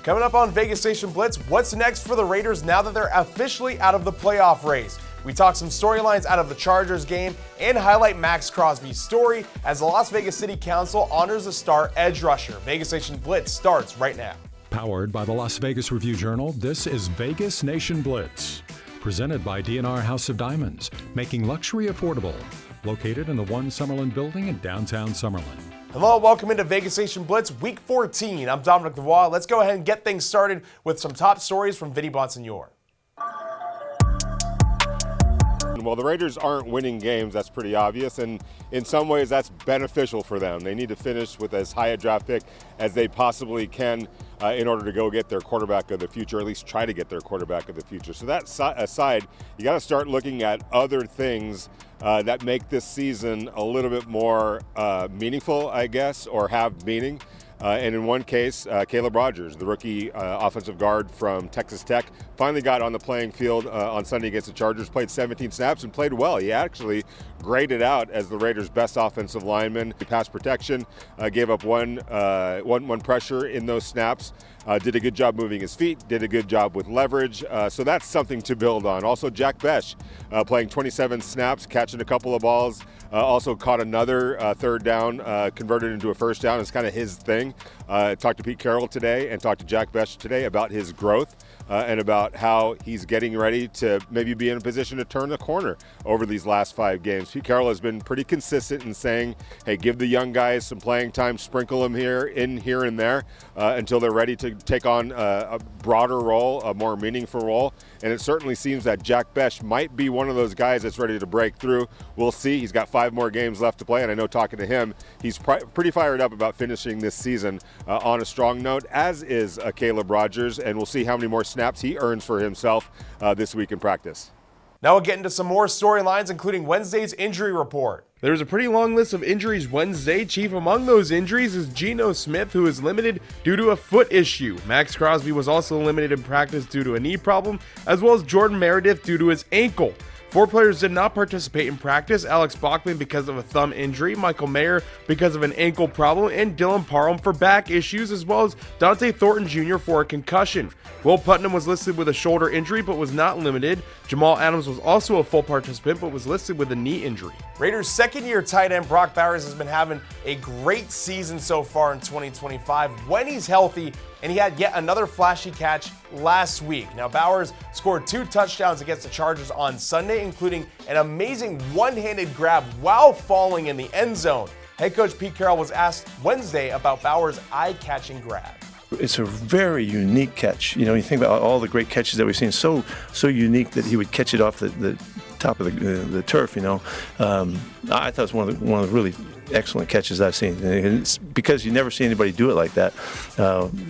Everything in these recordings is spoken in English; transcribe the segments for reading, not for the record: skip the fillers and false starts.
Coming up on Vegas Nation Blitz, what's next for the Raiders now that they're officially out of the playoff race? We talk some storylines out of the Chargers game and highlight Maxx Crosby's story as the Las Vegas City Council honors a star edge rusher. Vegas Nation Blitz starts right now. Powered by the Las Vegas Review-Journal, this is Vegas Nation Blitz. Presented by D&R House of Diamonds, making luxury affordable. Located in the One Summerlin building in downtown Summerlin. Hello, welcome into Vegas Nation Blitz Week 14. I'm Dominic Lavoie. Let's go ahead and get things started with some top stories from Vinny Bonsignore. Well, the Raiders aren't winning games, that's pretty obvious, and in some ways that's beneficial for them. They need to finish with as high a draft pick as they possibly can in order to go get their quarterback of the future, or at least try to get their quarterback of the future. So that aside, you got to start looking at other things that make this season a little bit more meaningful, I guess, or have meaning. And in one case, Caleb Rogers, the rookie offensive guard from Texas Tech, finally got on the playing field on Sunday against the Chargers, played 17 snaps and played well. He actually graded out as the Raiders' best offensive lineman. Pass protection, gave up one pressure in those snaps, did a good job moving his feet, did a good job with leverage. So that's something to build on. Also, Jack Besh playing 27 snaps, catching a couple of balls, also caught another third down, converted into a first down. It's kind of his thing. Talked to Pete Carroll today and talked to Jack Besh today about his growth and about how he's getting ready to maybe be in a position to turn the corner over these last 5 games. Pete Carroll has been pretty consistent in saying, hey, give the young guys some playing time, sprinkle them here and there until they're ready to take on a broader role, a more meaningful role. And it certainly seems that Jack Besh might be one of those guys that's ready to break through. We'll see. He's got 5 more games left to play, and I know talking to him, he's pretty fired up about finishing this season on a strong note, as is Caleb Rogers, and we'll see how many more snaps he earns for himself this week in practice. Now we'll get into some more storylines, including Wednesday's injury report. There's a pretty long list of injuries Wednesday. Chief among those injuries is Geno Smith, who is limited due to a foot issue. Maxx Crosby was also limited in practice due to a knee problem, as well as Jordan Meredith due to his ankle. 4 players did not participate in practice: Alex Bachman because of a thumb injury, Michael Mayer because of an ankle problem, and Dylan Parham for back issues, as well as Dante Thornton Jr. for a concussion. Will Putnam was listed with a shoulder injury but was not limited. Jamal Adams was also a full participant but was listed with a knee injury. Raiders' second-year tight end Brock Bowers has been having a great season so far in 2025 when he's healthy, and he had yet another flashy catch last week. Now, Bowers scored 2 touchdowns against the Chargers on Sunday, including an amazing one-handed grab while falling in the end zone. Head coach Pete Carroll was asked Wednesday about Bowers' eye-catching grab. It's a very unique catch. You know, you think about all the great catches that we've seen, so unique that he would catch it off the top of the turf, you know. I thought it was one of the really excellent catches I've seen. And it's because you never see anybody do it like that,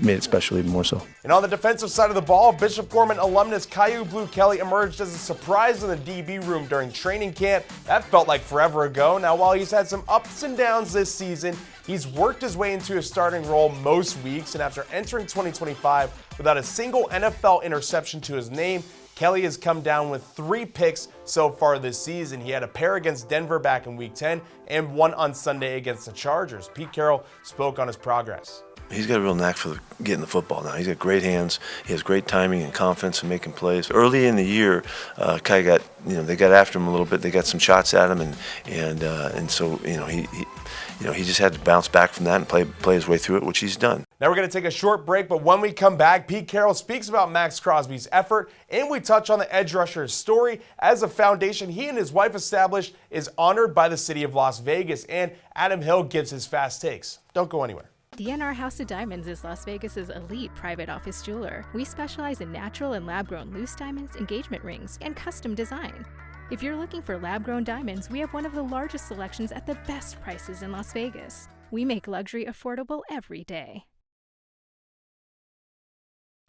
made it special even more so. And on the defensive side of the ball, Bishop Gorman alumnus Kyu Blu Kelly emerged as a surprise in the DB room during training camp. That felt like forever ago. Now, while he's had some ups and downs this season, he's worked his way into a starting role most weeks, and after entering 2025 without a single NFL interception to his name, Kelly has come down with 3 picks so far this season. He had a pair against Denver back in Week 10 and 1 on Sunday against the Chargers. Pete Carroll spoke on his progress. He's got a real knack for getting the football now. He's got great hands. He has great timing and confidence in making plays. Early in the year, Kai got, they got after him a little bit. They got some shots at him, and so he just had to bounce back from that and play his way through it, which he's done. Now we're going to take a short break, but when we come back, Pete Carroll speaks about Maxx Crosby's effort, and we touch on the edge rusher's story as a foundation he and his wife established is honored by the city of Las Vegas, and Adam Hill gives his fast takes. Don't go anywhere. D&R House of Diamonds is Las Vegas's elite private office jeweler. We specialize in natural and lab-grown loose diamonds, engagement rings, and custom design. If you're looking for lab-grown diamonds, we have one of the largest selections at the best prices in Las Vegas. We make luxury affordable every day.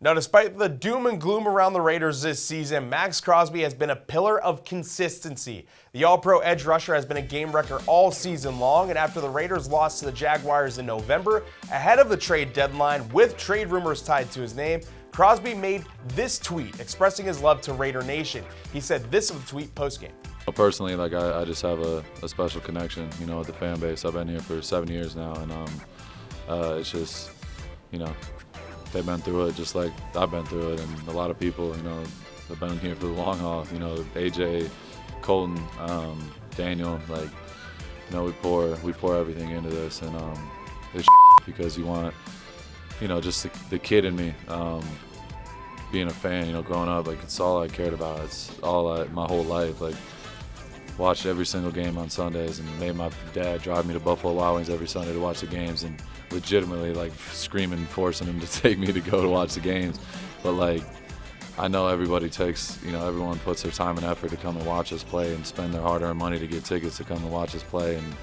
Now, despite the doom and gloom around the Raiders this season, Maxx Crosby has been a pillar of consistency. The All-Pro edge rusher has been a game wrecker all season long, and after the Raiders lost to the Jaguars in November, ahead of the trade deadline with trade rumors tied to his name, Crosby made this tweet expressing his love to Raider Nation. He said this of the tweet postgame. Personally, I just have a special connection, with the fan base. I've been here for 7 years now, and it's just, they've been through it just like I've been through it, and a lot of people, have been here for the long haul. AJ, Colton, Daniel, we pour everything into this, and it's because you want, just the kid in me, being a fan, growing up, it's all I cared about. It's all my whole life, watched every single game on Sundays and made my dad drive me to Buffalo Wild Wings every Sunday to watch the games, and legitimately screaming, forcing him to take me to go to watch the games. But I know everybody takes, everyone puts their time and effort to come and watch us play and spend their hard-earned money to get tickets to come and watch us play and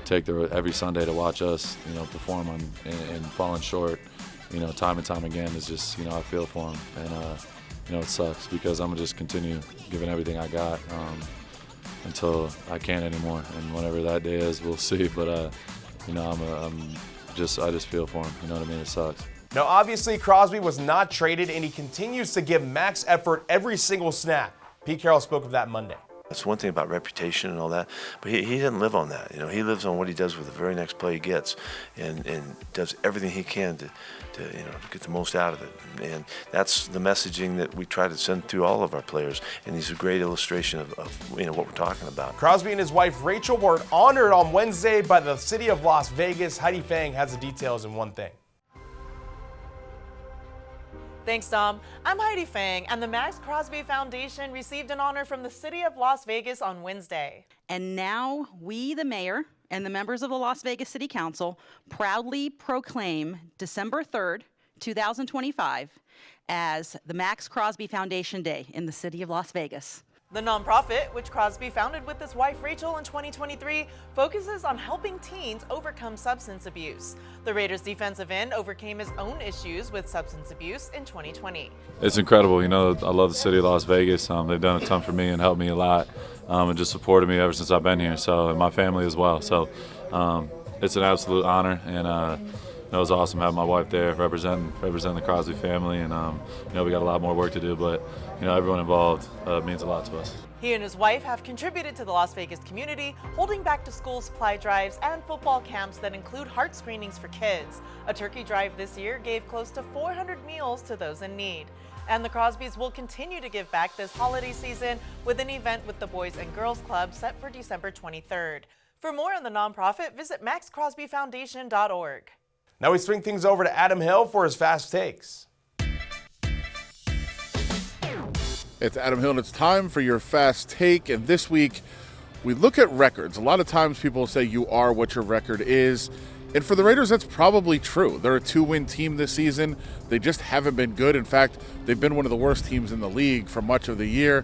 take every Sunday to watch us, perform and falling short, time and time again is just, I feel for them. And, it sucks because I'm going to just continue giving everything I got until I can't anymore. And whenever that day is, we'll see. But, I just feel for him. You know what I mean? It sucks. Now, obviously, Crosby was not traded, and he continues to give max effort every single snap. Pete Carroll spoke of that Monday. That's one thing about reputation and all that, but he doesn't live on that. He lives on what he does with the very next play he gets, and does everything he can to get the most out of it. And that's the messaging that we try to send to all of our players, and he's a great illustration of what we're talking about. Crosby and his wife Rachel were honored on Wednesday by the city of Las Vegas. Heidi Fang has the details in one thing. Thanks, Dom. I'm Heidi Fang, and the Maxx Crosby Foundation received an honor from the city of Las Vegas on Wednesday. And now we, the mayor, and the members of the Las Vegas City Council proudly proclaim December 3rd, 2025 as the Maxx Crosby Foundation Day in the city of Las Vegas. The nonprofit, which Crosby founded with his wife Rachel in 2023, focuses on helping teens overcome substance abuse. The Raiders defensive end overcame his own issues with substance abuse in 2020. It's incredible. I love the city of Las Vegas. They've done a ton for me and helped me a lot, and just supported me ever since I've been here. So, and my family as well. So, it's an absolute honor, and it was awesome having my wife there representing the Crosby family. And we got a lot more work to do, but everyone involved means a lot to us. He and his wife have contributed to the Las Vegas community, holding back to school supply drives and football camps that include heart screenings for kids. A turkey drive this year gave close to 400 meals to those in need. And the Crosbys will continue to give back this holiday season with an event with the Boys and Girls Club set for December 23rd. For more on the nonprofit, visit maxxcrosbyfoundation.org. Now we swing things over to Adam Hill for his Fast Takes. It's Adam Hill, and it's time for your Fast Take. And this week, we look at records. A lot of times people say you are what your record is. And for the Raiders, that's probably true. They're a 2-win team this season. They just haven't been good. In fact, they've been one of the worst teams in the league for much of the year.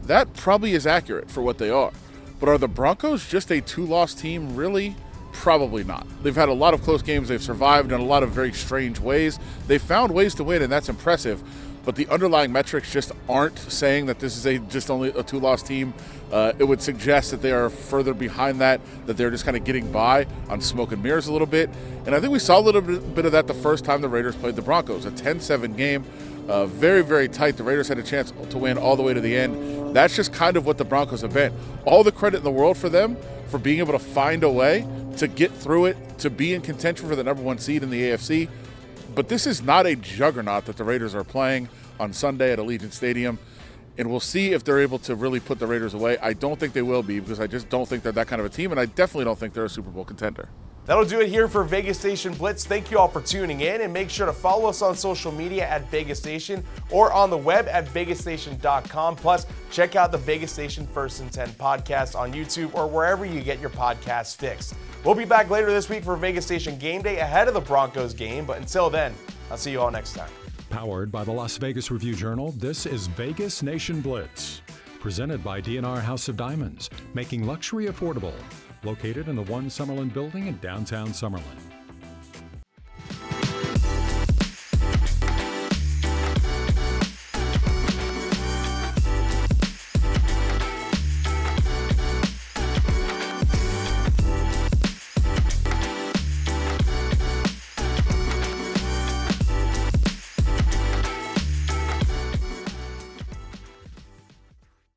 That probably is accurate for what they are. But are the Broncos just a 2-loss team, really? Probably not. They've had a lot of close games. They've survived in a lot of very strange ways. They've found ways to win, and that's impressive. But the underlying metrics just aren't saying that this is just only a 2-loss team. It would suggest that they are further behind that they're just kind of getting by on smoke and mirrors a little bit. And I think we saw a little bit of that the first time the Raiders played the Broncos, a 10-7 game. Very, very tight. The Raiders had a chance to win all the way to the end. That's just kind of what the Broncos have been. All the credit in the world for them for being able to find a way to get through it, to be in contention for the number 1 seed in the AFC. But this is not a juggernaut that the Raiders are playing on Sunday at Allegiant Stadium. And we'll see if they're able to really put the Raiders away. I don't think they will be, because I just don't think they're that kind of a team, and I definitely don't think they're a Super Bowl contender. That'll do it here for Vegas Nation Blitz. Thank you all for tuning in, and make sure to follow us on social media at Vegas Nation or on the web at vegasnation.com. Plus, check out the Vegas Nation First and 10 podcast on YouTube or wherever you get your podcasts fixed. We'll be back later this week for Vegas Nation Game Day ahead of the Broncos game, but until then, I'll see you all next time. Powered by the Las Vegas Review-Journal, this is Vegas Nation Blitz. Presented by D&R House of Diamonds, making luxury affordable. Located in the One Summerlin building in downtown Summerlin.